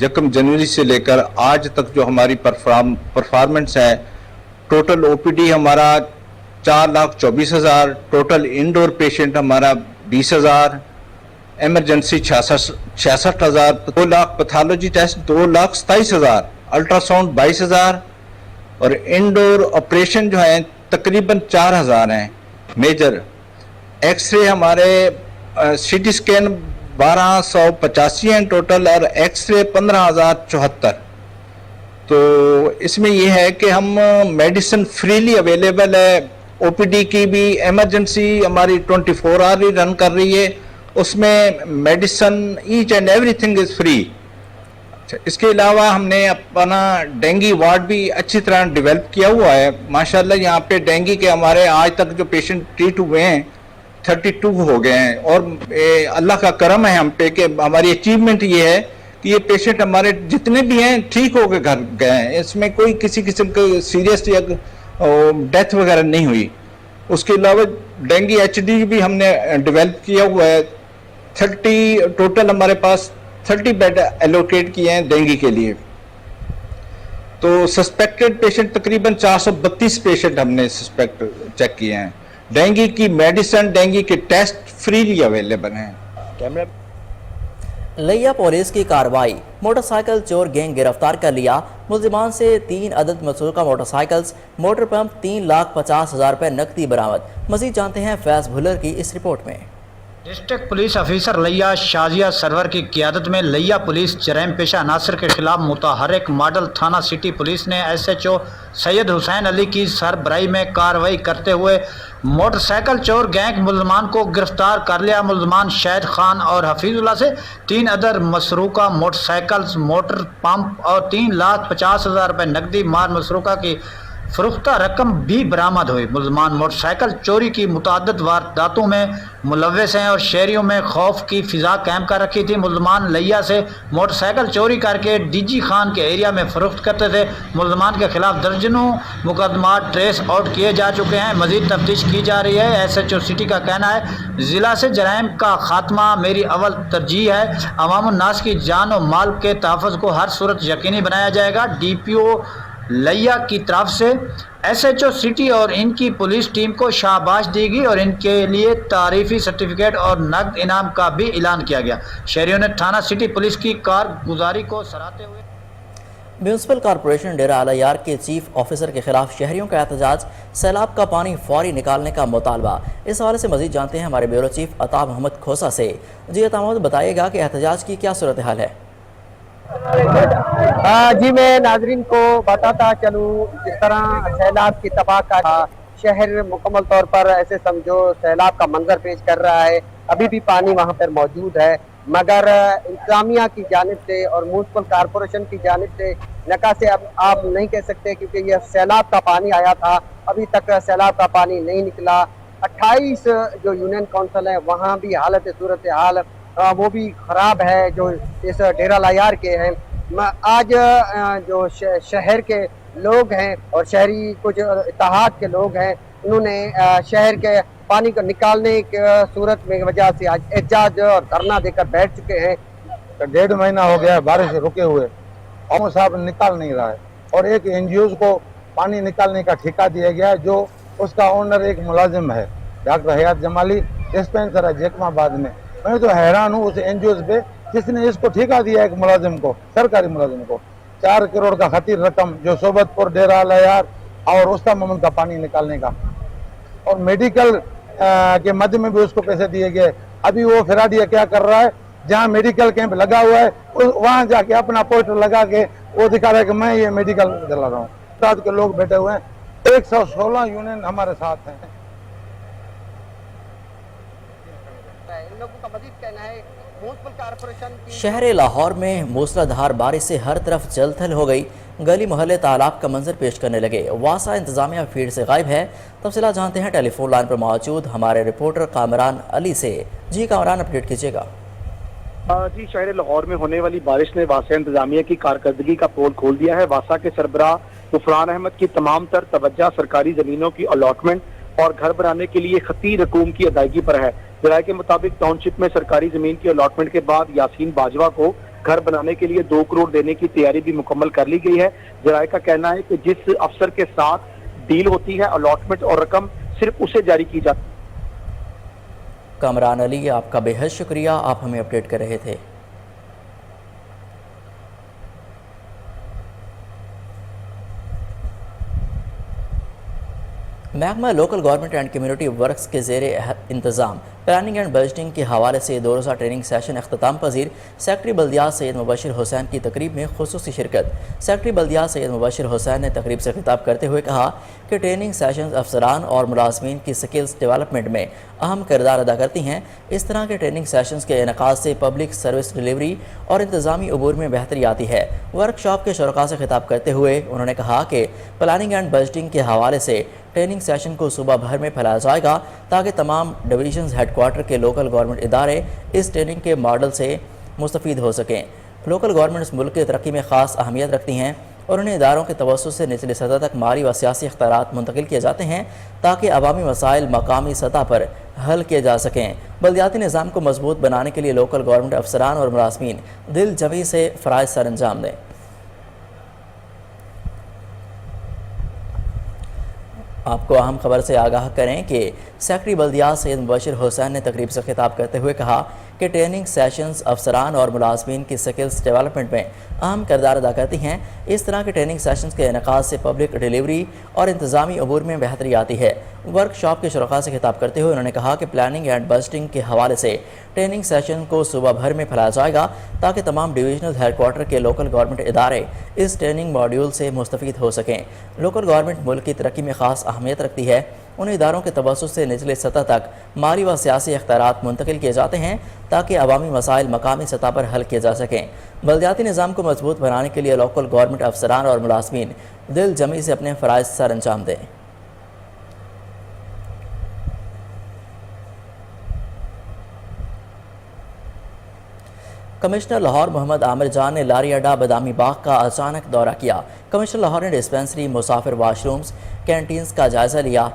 Speaker 10: 1 जनवरी से लेकर आज तक जो हमारी परफॉर्मेंस है, टोटल ओपीडी हमारा 4,24,000, टोटल इंडोर पेशेंट हमारा 20,000, emergency 66,000, 2 lakh pathology test 2,27,000, ultrasound 22,000 और इंडोर ऑपरेशन जो है तकरीबन 4,000 हैं मेजर। एक्सरे हमारे सीटी स्कैन 1,285 हैं टोटल और एक्सरे 15,074। तो इसमें यह है कि हम मेडिसिन फ्रीली अवेलेबल है। ओपीडी की भी इमरजेंसी हमारी 24 आवर ही रन कर रही है, उसमें medicine each and everything is free. इसके अलावा हमने अपना डेंगू वार्ड भी अच्छी तरह डेवलप किया हुआ है। माशाल्लाह यहाँ पे डेंगू के हमारे आज तक जो पेशेंट ट्रीट हुए हैं 32 हो गए हैं। और अल्लाह का करम है हम पे कि हमारी अचीवमेंट ये है कि ये पेशेंट हमारे जितने भी हैं ठीक होकर घर गए हैं। इसमें कोई किसी किस्म का सीरियस या डेथ वगैरह नहीं हुई। उसके अलावा डेंगू एचडी भी हमने डेवलप किया हुआ है। 30 टोटल हमारे पास 30 बेड एलोकेट किए हैं डेंगू के लिए। तो सस्पेक्टेड पेशेंट तकरीबन 432 पेशेंट हमने सस्पेक्ट चेक किए हैं। डेंगू की मेडिसिन, डेंगू के टेस्ट फ्रीली अवेलेबल हैं।
Speaker 1: लिया पुलिस की कार्रवाई, मोटरसाइकिल चोर गैंग गिरफ्तार कर लिया। मुल्जिमान से 3 अदद मसरूका मोटरसाइकिल्स, मोटर पंप, 3,50,000 रुपये नकदी बरामद। मजीद जानते हैं फैज भुल्लर की इस रिपोर्ट में।
Speaker 11: डिस्ट्रिक्ट पुलिस ऑफिसर लिया शाजिया सरवर की क़ियादत में लिया पुलिस जराइम पेशा अनासर के खिलाफ मुतहर्रिक मॉडल थाना सिटी पुलिस ने SHO सैयद हुसैन अली की सरबराही में कार्रवाई करते हुए मोटरसाइकिल चोर गैंग मुल्जमान को गिरफ्तार कर लिया। मुल्जमान शाहिद खान और हफीजुल्लाह से 3 अदर मसरूका मोटरसाइकिल्स, मोटर पंप और 3,50,000 रुपये नकदी माल मसरूका की फरोख्ता रकम भी बरामद हुई। मुल्जमान मोटरसाइकिल चोरी की मुतअद्दिद वारदातों में मुलव्वस हैं और शहरियों में खौफ की फिजा कायम कर रखी थी। मुल्जमान लिया से मोटरसाइकिल चोरी करके DG खान के एरिया में फरोख्त करते थे। मुल्जमान के खिलाफ दर्जनों मुकदमा ट्रेस आउट किए जा चुके हैं। मजीद तफ्तीश की जा रही है। SHO सिटी का कहना है, ज़िला से जराइम का खात्मा मेरी अव्वल तरजीह है। अवामुन्नास की जान और माल के तहफ़्फ़ुज़ को हर सूरत यकीनी बनाया जाएगा। DPO लिया की तरफ से SHO सिटी और इनकी पुलिस टीम को शाबाश दी गई और इनके लिए तारीफी सर्टिफिकेट और नकद इनाम का भी ऐलान किया गया। शहरियों ने थाना सिटी पुलिस की कारगुजारी को सराहते हुए
Speaker 1: म्यूनसिपल कॉरपोरेशन डेरा आला यार के चीफ ऑफिसर के खिलाफ शहरियों का एहतजाज, सैलाब का पानी फौरी निकालने का मुतालबा। इस हवाले से मजीद जानते हैं हमारे ब्यूरो चीफ अता मोहम्मद खोसा से। जी अता मोहम्मद, बताइएगा कि एहतजाज की क्या सूरत हाल है?
Speaker 12: जी मैं नाजरीन को बताता चलूँ, जिस तरह सैलाब की तबाह का शहर मुकम्मल तौर पर ऐसे समझो सैलाब का मंजर पेश कर रहा है। अभी भी पानी वहाँ पर मौजूद है, मगर इंतजामिया की जानिब से और म्यूनसिपल कॉरपोरेशन की जानिब से नकासे अब आप नहीं कह सकते, क्योंकि यह सैलाब का पानी आया था, अभी तक सैलाब का पानी नहीं निकला। 28 जो यूनियन काउंसिल है वहाँ भी हालत सूरत हाल वो भी ख़राब है जो इस डेरा लायार के हैं। आज जो शहर के लोग हैं और शहरी कुछ इत्तेहाद के लोग हैं, उन्होंने शहर के पानी को निकालने की सूरत में वजह से आज एहतजाज और धरना देकर बैठ चुके हैं।
Speaker 13: 1.5 महीना हो गया है बारिश रुके हुए, और साहब निकाल नहीं रहा है और एक NGOs को पानी निकालने का ठेका दिया गया है, जो उसका ओनर एक मुलाजिम है, डॉक्टर हयात जमाली, डिस्पेंसर है जैकमाबाद में। मैं तो हैरान हूँ उस NGOs पे जिसने इसको ठेका दिया एक मुलाजिम को, सरकारी मुलाजिम को। 4 करोड़ का खतीर रकम जो सोबतपुर डेरा आला यार और उस्ता मोहम्मद का पानी निकालने का, और मेडिकल के मध्य में भी उसको पैसे दिए गए। अभी वो फिराडिया क्या कर रहा है, जहाँ मेडिकल कैंप लगा हुआ है वहाँ जाके अपना पोस्टर लगा के वो दिखा रहा है कि मैं ये मेडिकल चला रहा हूँ। साथ के लोग बैठे हुए हैं, 116 यूनियन हमारे साथ हैं।
Speaker 12: इन लोगों का मजीद कहना है म्यूनसिपल कॉरपोरेशन की
Speaker 1: शहर लाहौर में मूसलाधार बारिश से हर तरफ जलथल हो गई। गली मोहल्ले तालाब का मंजर पेश करने लगे। वासा इंतजामिया फील्ड से गायब है। तफसीलात जानते हैं टेलीफोन लाइन पर मौजूद हमारे रिपोर्टर कामरान अली से। जी कामरान, अपडेट कीजिएगा।
Speaker 14: जी, शहर लाहौर में होने वाली बारिश ने वासा इंतजामिया की कारकर्दगी का पोल खोल दिया है। वासा के सरबराह गुफरान अहमद की तमाम तर तवज्जो सरकारी जमीनों की अलॉटमेंट और घर बनाने के लिए खती रकूम की अदायगी पर है। जराये के मुताबिक टाउनशिप में सरकारी जमीन की अलॉटमेंट के बाद यासीन बाजवा को घर बनाने के लिए 2 करोड़ देने की तैयारी भी मुकम्मल कर ली गई है। जराये का कहना है कि जिस अफसर के साथ डील होती है अलॉटमेंट और रकम सिर्फ उसे जारी की जाती है।
Speaker 1: कामरान अली, आपका बेहद शुक्रिया, आप हमें अपडेट कर रहे थे। महकमा local government and community works के ज़ेरे इंतज़ाम प्लानिंग एंड बजटिंग के हवाले से 2 रोज़ा ट्रेनिंग सेशन अख्ताम पजीर। सेक्रेटरी बल्दियात सैयद मुबशिर हुसैन की तकरीब में खुसूसी शिरकत। सेक्रेटरी बल्दियात सैयद मुबशिर हुसैन ने तकरीब से खिताब करते हुए कहा कि ट्रेनिंग सेशंस अफसरान और मुलाजमीन की स्किल्स डेवलपमेंट में अहम किरदार अदा करती हैं। इस तरह के ट्रेनिंग सेशंस के इनेकाद से पब्लिक सर्विस डिलीवरी और इंतज़ामी अमूर में बेहतरी आती है। वर्कशॉप के शुरका से खिताब करते हुए उन्होंने कहा कि प्लानिंग एंड बजटिंग के हवाले से ट्रेनिंग सेशन को सूबा भर में फैलाया जाएगा ताकि तमाम डिवीजन हेडक्वार्टर के लोकल गवर्नमेंट इदारे इस ट्रेनिंग के मॉडल से मुस्तफ़ीद हो सकें। लोकल गवर्नमेंट्स मुल्क की तरक्की में ख़ास अहमियत रखती हैं और उन्हें इदारों के तवस्सुत से निचली सतह तक माली व सियासी इख्तियारात मुंतकिल किए जाते हैं ताकि अवामी मसाइल मकामी सतह पर हल किए जा सकें। बल्दियाती निज़ाम को मजबूत बनाने के लिए लोकल गवर्नमेंट अफसरान और मुलाजमीन दिल जमी से फ़राइज़ सर अंजाम दें। आपको अहम खबर से आगाह करें कि सेक्रेटरी बल्दियात सैयद मुबशिर हुसैन ने तकरीब से खिताब करते हुए कहा کہ ٹریننگ سیشنز افسران اور ملازمین کی سکلز ڈیولپمنٹ میں اہم کردار ادا کرتی ہیں۔ اس طرح کے ٹریننگ سیشنز کے انعقاد سے پبلک ڈیلیوری اور انتظامی امور میں بہتری آتی ہے۔ ورک شاپ کے شرکاء سے خطاب کرتے ہوئے انہوں نے کہا کہ پلاننگ اینڈ بجٹنگ کے حوالے سے ٹریننگ سیشن کو صوبہ بھر میں پھیلایا جائے گا تاکہ تمام ڈویژنل ہیڈ کوارٹر کے لوکل گورنمنٹ ادارے اس ٹریننگ ماڈیول سے مستفید ہو سکیں۔ لوکل گورنمنٹ ملک کی ترقی میں خاص اہمیت رکھتی ہے۔ ان اداروں کے توسط سے نچلے سطح تک مالی و سیاسی اختیارات منتقل کیے جاتے ہیں تاکہ عوامی مسائل مقامی سطح پر حل کیے جا سکیں۔ بلدیاتی نظام کو مضبوط بنانے کے لیے لوکل گورنمنٹ افسران اور ملازمین دل جمی سے اپنے فرائض سر انجام دیں۔ کمشنر لاہور محمد عامر جان نے لاری اڈا بادامی باغ کا اچانک دورہ کیا۔ کمشنر لاہور نے ڈسپنسری، مسافر واش رومز، کینٹینز کا جائزہ لیا۔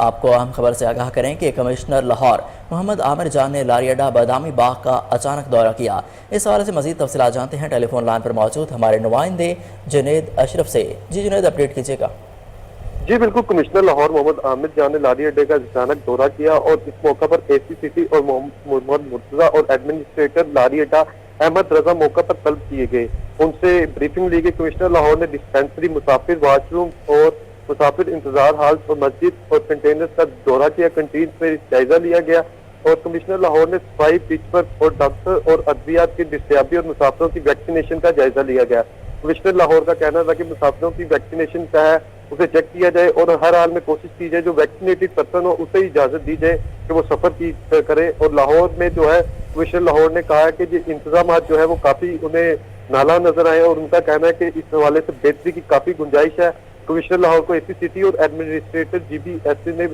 Speaker 1: آپ کو اہم خبر سے آگاہ کریں کہ کمشنر لاہور محمد عامر جان نے لاری اڈا بادامی باغ کا اچانک دورہ کیا۔ اس حوالے سے مزید تفصیلات جانتے ہیں ٹیلی فون لائن پر موجود ہمارے نمائندے جنید اشرف سے۔ جی جنید، اپڈیٹ کیجیے گا۔
Speaker 15: جی بالکل، کمشنر لاہور محمد عامر جان نے لاری اڈے کا اچانک دورہ کیا اور اس موقع پر اے سی سٹی اور محمد مرتضیٰ اور ایڈمنسٹریٹر لاری اڈا احمد رضا موقع پر طلب کیے گئے۔ ان سے بریفنگ لی گئی۔ کمشنر لاہور نے ڈسپنسری، مسافر واش روم اور مسافر انتظار ہالز اور مسجد اور کنٹینرز کا دورہ کیا۔ کنٹین میں جائزہ لیا گیا اور کمشنر لاہور نے صفائی، پچ ورک اور ڈاکٹر اور ادویات کی دستیابی اور مسافروں کی ویکسینیشن کا جائزہ لیا گیا۔ کمشنر لاہور کا کہنا تھا کہ مسافروں کی ویکسینیشن کا ہے اسے چیک کیا جائے اور ہر حال میں کوشش کی جائے جو ویکسینیٹڈ پرسن ہو اسے اجازت دی جائے کہ وہ سفر کرے۔ اور لاہور میں جو ہے کمشنر لاہور نے کہا کہ یہ انتظامات جو ہے وہ کافی انہیں نالا نظر آئے اور ان کا کہنا ہے کہ اس حوالے سے بہتری کی کافی گنجائش ہے۔ کمشنر لاہور کو اے سی سٹی اور ایڈمنسٹریٹر جی بی ایس نے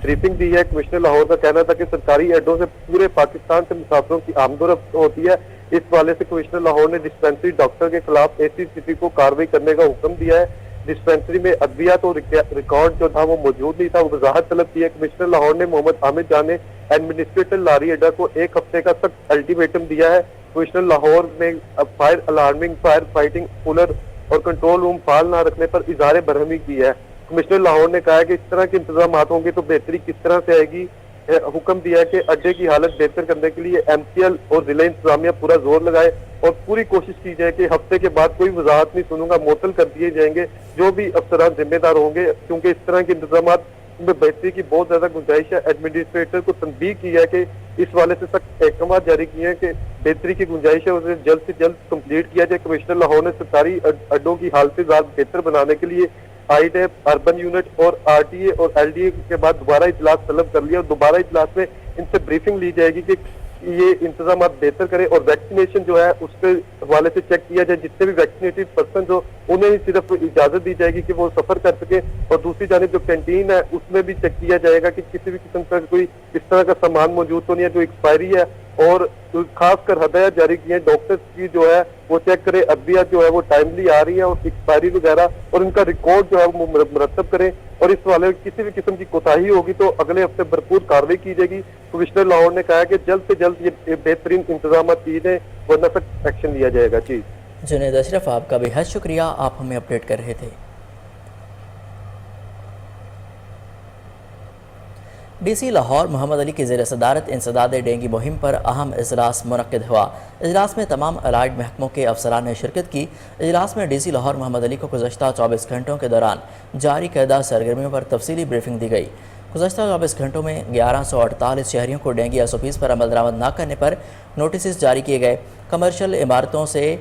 Speaker 15: بریفنگ دی ہے۔ کمشنر لاہور کا کہنا تھا کہ سرکاری اڈوں سے پورے پاکستان سے مسافروں کی آمد و رفت ہوتی ہے۔ اس حوالے سے کمشنر لاہور نے ڈسپنسری ڈاکٹر کے خلاف اے سی سٹی کو کارروائی کرنے کا حکم دیا ہے۔ ڈسپنسری میں ادویات اور ریکارڈ جو تھا وہ موجود نہیں تھا، وہ وضاحت طلب کی ہے۔ کمشنر لاہور نے محمد عامر جان نے ایڈمنسٹریٹر لاری اڈا کو 1 ہفتے کا سخت الٹیمیٹم دیا ہے۔ کمشنر لاہور میں fire alarming, fire fighting cooler اور کنٹرول روم فعال نہ رکھنے پر اظہار برہمی کی ہے۔ کمشنر لاہور نے کہا کہ اس طرح کے انتظامات ہوں گے تو بہتری کس طرح سے آئے گی۔ حکم دیا ہے کہ اڈے کی حالت بہتر کرنے کے لیے ایم سی ایل اور ضلع انتظامیہ پورا زور لگائے اور پوری کوشش کی جائے کہ ہفتے کے بعد کوئی وضاحت نہیں سنوں گا، معطل کر دیے جائیں گے جو بھی افسران ذمہ دار ہوں گے، کیونکہ اس طرح کے انتظامات میں بہتری کی بہت زیادہ گنجائش ہے۔ ایڈمنسٹریٹر کو تنبیہ کی ہے کہ اس والے سے سخت احکامات جاری کیے ہیں کہ بہتری کی گنجائش ہے، اسے جلد سے جلد کمپلیٹ کیا جائے۔ کمشنر لاہور نے سرکاری اڈوں کی حالت بہتر بنانے کے لیے آئی ڈیپ، اربن یونٹ اور آر ٹی اے اور ایل ڈی اے کے بعد دوبارہ اجلاس طلب کر لیا اور دوبارہ اجلاس میں ان سے بریفنگ لی جائے گی کہ یہ انتظامات بہتر کرے اور ویکسینیشن جو ہے اس کے حوالے سے چیک کیا جائے، جتنے بھی ویکسینیٹڈ پرسنز ہو انہیں صرف اجازت دی جائے گی کہ وہ سفر کر سکے۔ اور دوسری جانب جو کینٹین ہے اس میں بھی چیک کیا جائے گا کہ کسی بھی قسم کا کوئی اس طرح کا سامان موجود تو نہیں ہے جو ایکسپائری ہے، اور خاص کر ہدایات جاری کی ہیں ڈاکٹرز کی جو ہے وہ چیک کرے ادویات جو ہے وہ ٹائملی آ رہی ہیں اور ایکسپائری وغیرہ اور ان کا ریکارڈ جو ہے وہ مرتب کریں، اور اس والے کسی بھی قسم کی کوتاہی ہوگی تو اگلے ہفتے بھرپور کارروائی کی جائے گی۔ کمشنر لاہور نے کہا کہ جلد سے جلد یہ بہترین انتظامات کیے جائیں ورنہ سخت ایکشن لیا جائے گا۔ جی
Speaker 1: جنید اشرف، آپ کا بے حد شکریہ، آپ ہمیں اپڈیٹ کر رہے تھے۔ ڈی سی لاہور محمد علی کی زیر صدارت انسداد ڈینگی مہم پر اہم اجلاس منعقد ہوا۔ اجلاس میں تمام الائڈ محکموں کے افسران نے شرکت کی۔ اجلاس میں ڈی سی لاہور محمد علی کو گزشتہ 24 گھنٹوں کے دوران جاری کردہ سرگرمیوں پر تفصیلی بریفنگ دی گئی۔ گزشتہ 24 گھنٹوں میں 1148 شہریوں کو ڈینگی ایس او پیز پر عمل درآمد نہ کرنے پر نوٹسز جاری کیے گئے۔ کمرشل عمارتوں سے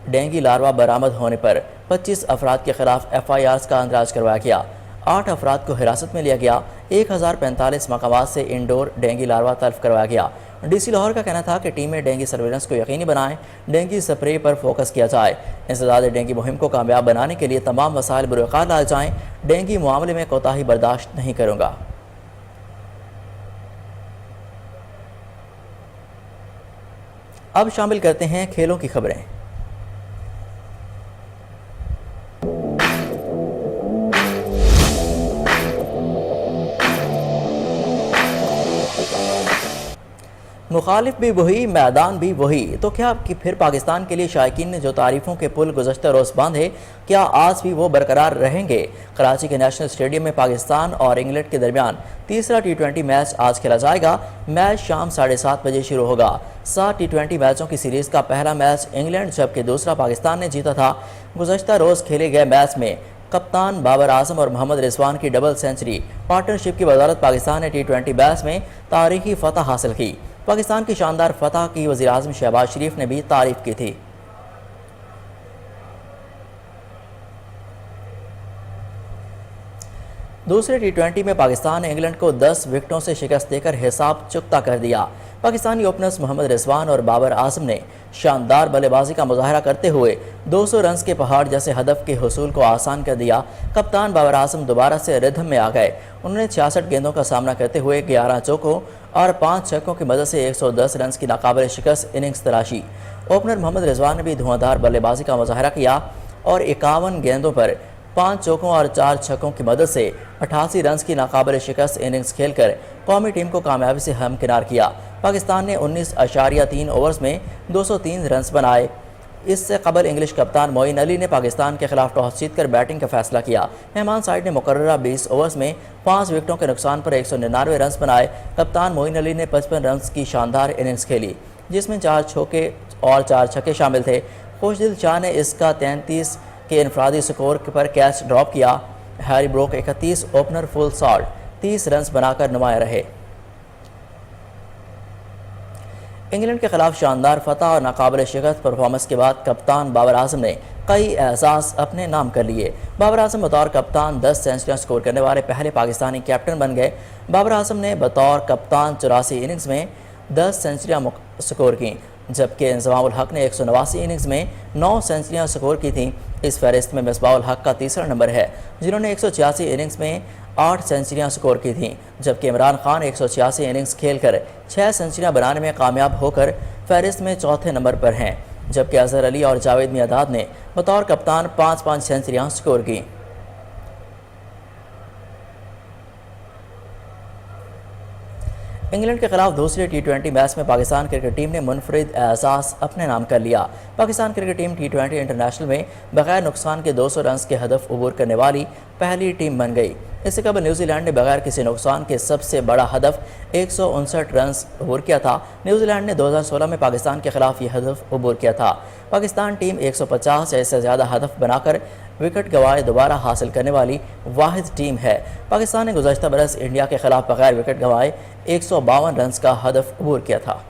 Speaker 1: ڈینگی لاروا برآمد ہونے پر 25 افراد کے خلاف ایف آئی آرز کا اندراج کروایا گیا۔ 8 افراد کو حراست میں لیا گیا۔ 1045 مقامات سے انڈور ڈینگی لاروا تلف کروایا گیا۔ ڈی سی لاہور کا کہنا تھا کہ ٹیمیں ڈینگی سرویلنس کو یقینی بنائیں، ڈینگی سپرے پر فوکس کیا جائے، انسداد ڈینگی مہم کو کامیاب بنانے کے لیے تمام وسائل بروقار لائے جائیں، ڈینگی معاملے میں کوتاہی برداشت نہیں کروں گا۔ اب شامل کرتے ہیں کھیلوں کی خبریں۔ मुखालिफ भी वही, मैदान भी वही। तो क्या कि फिर पाकिस्तान के लिए शायकीन ने जो तारीफों के पुल गुज़श्ता रोज़ बांधे, क्या आज भी वो बरकरार रहेंगे? कराची के नेशनल स्टेडियम में पाकिस्तान और इंग्लैंड के दरमियान तीसरा T20 मैच आज खेला जाएगा। मैच शाम 7:30 बजे शुरू होगा। 7 T20 मैचों की सीरीज़ का पहला मैच इंग्लैंड जबकि दूसरा पाकिस्तान ने जीता था। गुज़श्ता रोज़ खेले गए मैच में कप्तान बाबर आजम और मोहम्मद रिजवान की डबल सेंचुरी पार्टनरशिप की बदौलत पाकिस्तान ने T20 मैच में तारीखी फतह हासिल की। पाकिस्तान की शानदार फतह की वज़ीर आज़म शहबाज शरीफ ने भी तारीफ की थी। दूसरे T20 में पाकिस्तान ने इंग्लैंड को 10 विकेटों से शिकस्त देकर हिसाब चुकता कर दिया। पाकिस्तानी ओपनर्स मोहम्मद रिजवान और बाबर आजम ने शानदार बल्लेबाजी का मुजाहरा करते हुए 200 रन के पहाड़ जैसे हदफ के हुसूल को आसान कर दिया। कप्तान बाबर आजम दोबारा से रिदम में आ गए। उन्होंने 66 गेंदों का सामना करते हुए 11 चौकों और 5 छक्कों की मदद से 110 रन की नाकाबिल शिकस्त इनिंग्स तराशी। ओपनर मोहम्मद रिजवान ने भी धुआंधार बल्लेबाजी का मुजाहरा किया और 51 गेंदों पर 5 चौकों और 4 छक्कों की मदद से 88 रन की नाकाबिल शिकस्त इनिंग्स खेलकर कौमी टीम को कामयाबी से हमकिनार किया। पाकिस्तान ने 19.3 ओवर्स में 203 रन बनाए। इससे कबल इंग्लिश कप्तान मोइन अली ने पाकिस्तान के खिलाफ टॉस जीतकर बैटिंग का फैसला किया। मेहमान साइड ने मुकर्ररा 20 ओवर्स में 5 विकेटों के नुकसान पर 199 रन बनाए। कप्तान मोइन अली ने 55 रन की शानदार इनिंग्स खेली जिसमें 4 चौके और 4 छक्के शामिल थे। खुशदिल शाह ने इसका 33 के इनफरादी स्कोर पर कैच ड्रॉप किया। Harry Brook 31 opener full salt 30 run बनाकर नुमाया रहे। इंग्लैंड के खिलाफ शानदार फतह और नाकाबिल शिकस्त परफॉर्मेंस के बाद कप्तान बाबर आजम ने कई एजाज़ अपने नाम कर लिए। बाबर आजम बतौर कप्तान 10 सेंचुरियां स्कोर करने वाले पहले पाकिस्तानी कैप्टन बन गए। बाबर आजम ने बतौर कप्तान 84 इनिंग्स में 10 सेंचुरियां स्कोर की जबकि इंजमामुल हक ने 189 इनिंग्स में 9 सेंचुरियां स्कोर की थी। इस फहरिस्त में मिसबाहुल हक का तीसरा नंबर है जिन्होंने 186 इनिंग्स में 8 सेंचुरियां स्कोर की थीं, जबकि इमरान खान 186 इनिंग्स खेलकर 6 सेंचुरियां बनाने में कामयाब होकर फहरिस्त में चौथे नंबर पर हैं, जबकि अजहर अली और जावेद मियादाद ने बतौर कप्तान 5-5 सेंचुरियां स्कोर की। इंग्लैंड के खिलाफ दूसरे T20 मैच में पाकिस्तान क्रिकेट टीम ने मुनफरिद एजाज़ अपने नाम कर लिया। Pakistan cricket team T20 international में बगैर नुकसान के 200 रन के हदफ अबूर करने वाली पहली टीम बन गई। इससे कबल न्यूजीलैंड ने बगैर किसी नुकसान के सबसे बड़ा हदफ 159 रन अबूर किया था। न्यूजीलैंड ने 2016 में पाकिस्तान के खिलाफ ये हदफ अबूर किया था। पाकिस्तान टीम 150 या इससे ज़्यादा हदफ बनाकर विकेट गंवाए दोबारा हासिल करने वाली वाहिद टीम है। पाकिस्तान ने गुज़श्ता बरस इंडिया के खिलाफ बगैर विकेट गंवाए 152 रन का हदफ अबूर किया था।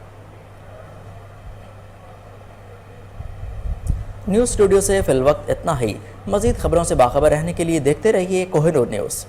Speaker 1: न्यूज़ स्टूडियो से फिलवक्त इतना ही। मज़ीद खबरों से बाखबर रहने के लिए देखते रहिए कोहिनूर न्यूज़।